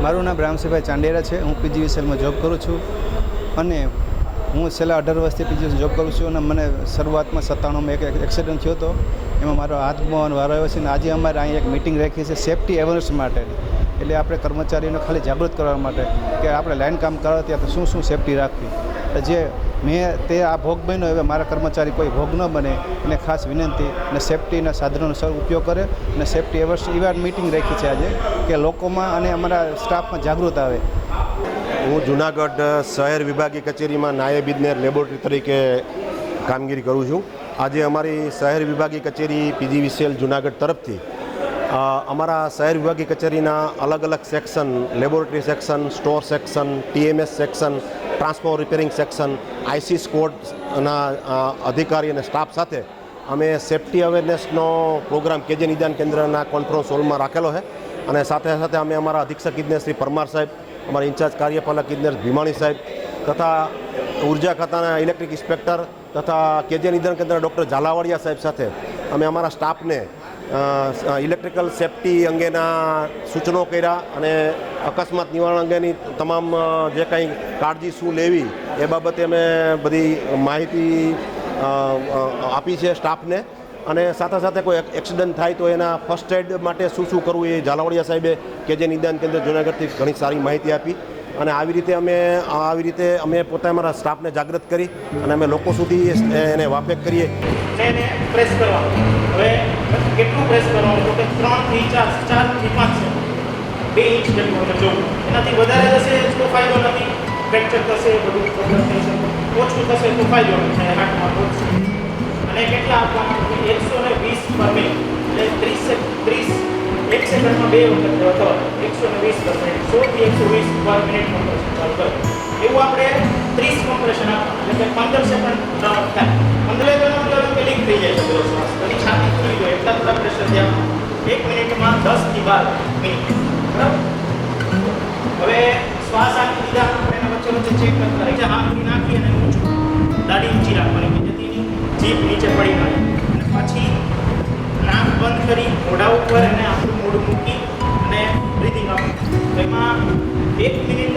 મારું નામ રામસિંહભાઈ ચાંડેરા છે। હું પીજીવીસીએલમાં જોબ કરું છું અને હું છેલ્લા 18 વર્ષથી પીજીવીસીએલ જોબ કરું છું અને મને શરૂઆતમાં 97માં એક એક્સિડન્ટ થયો હતો, એમાં મારો હાથ ગુમાવવાનો વારો આવ્યો છે અને આજે અમારે અહીં એક મિટિંગ રાખી છે સેફ્ટી અવેરનેસ માટે। એટલે આપણે કર્મચારીઓને ખાલી જાગૃત કરવા માટે કે આપણે લાઈન કામ કરવા ત્યાં શું શું સેફ્ટી રાખવી, જે મેં તે આ ભોગ બન્યો, હવે મારા કર્મચારી કોઈ ભોગ ન બને એને ખાસ વિનંતી અને સેફ્ટીના સાધનોનો સર ઉપયોગ કરે અને સેફ્ટી અવેરનેસ ઇવેન્ટ મિટિંગ રાખી છે આજે કે લોકોમાં અને અમારા સ્ટાફમાં જાગૃત આવે। હું જુનાગઢ શહેર વિભાગીય કચેરીમાં નાયબ ઇજનેર લેબોરેટરી તરીકે કામગીરી કરું છું। આજે અમારી શહેર વિભાગીય કચેરી પીજીવીસીએલ જુનાગઢ તરફથી અમારા શહેર વિભાગીય કચેરીના અલગ અલગ section, laboratory section, store section, TMS section, transformer repairing section, IC સ્કોડના અધિકારી અને સ્ટાફ સાથે અમે સેફ્ટી અવેરનેસનો પ્રોગ્રામ કેજે નિદાન કેન્દ્રના કોન્ફરન્સ હોલમાં રાખેલો છે અને સાથે સાથે અમે અમારા અધિક્ષક ઇજનેર શ્રી પરમાર સાહેબ, અમારા ઇન્ચાર્જ કાર્યપાલક ઇજનેર ભીમાણી સાહેબ તથા ઉર્જા ખાતાના ઇલેક્ટ્રિક ઇન્સ્પેક્ટર તથા કેજે નિદાન કેન્દ્રના ડૉક્ટર ઝાલાવાડિયા સાહેબ સાથે અમે અમારા સ્ટાફને ઇલેક્ટ્રિકલ સેફ્ટી અંગેના સૂચનો કર્યા અને અકસ્માત નિવારણ અંગેની તમામ જે કંઈ કાળજી શું લેવી એ બાબતે અમે બધી માહિતી આપી છે સ્ટાફને। અને સાથે સાથે કોઈ એક્સિડન્ટ થાય તો એના ફર્સ્ટ એડ માટે શું શું કરવું એ ઝાલાવાડિયા સાહેબે કે જે નિદાન કેન્દ્ર જૂનાગઢથી ઘણી સારી માહિતી આપી અને આવી રીતે અમે પોતે અમારા સ્ટાફને જાગૃત કરી અને અમે લોકો સુધી એને વાફેક કરીએ। એને પ્રેસ કરવાનું, હવે કેટલું પ્રેસ કરવાનું તો કે 3 થી 4 થી 5 છે 2 ઇંચ જેટલું આપણે જોવું, એનાથી વધારે થશે તો ફાયદો નથી, ફ્રેક્ચર થશે, બધું પ્રોબ્લેમ થઈ શકે, ઓછું થશે તો ફાયદો છે હાથમાં પહોંચશે। અને કેટલા આપવાના 120 પર મિનિટ એટલે 30 એક સેકન્ડમાં 2 વખત અથવા 120 પર મિનિટ 100 થી 120 પર મિનિટ કમ્પ્રેશન ચાલુ કરે એવું આપણે 30 કમ્પ્રેશન આપવાનું એટલે 15 સેકન્ડ રાઉન્ડ થાય। 15 સેકન્ડ કે લીક થઈ જાય છે પેલો શ્વાસ, પછી છાતી ખુલી જાય એટલા બધા પ્રેશર ત્યાં 1 મિનિટમાં 10 થી 12 મિનિટ, બરાબર। હવે શ્વાસ આપી દીધા, આપણે એના વચ્ચે ચેક કરતા રહીએ, હાથ નાખી અને ઊંચું દાઢી ઊંચી રાખવાની કે જેથી જીભ નીચે પડી ના જાય અને પછી નાક બંધ કરી મોઢા ઉપર અને આપણું મોઢું મૂકી અને બ્રીથિંગ આપવું। એમાં 1 મિનિટ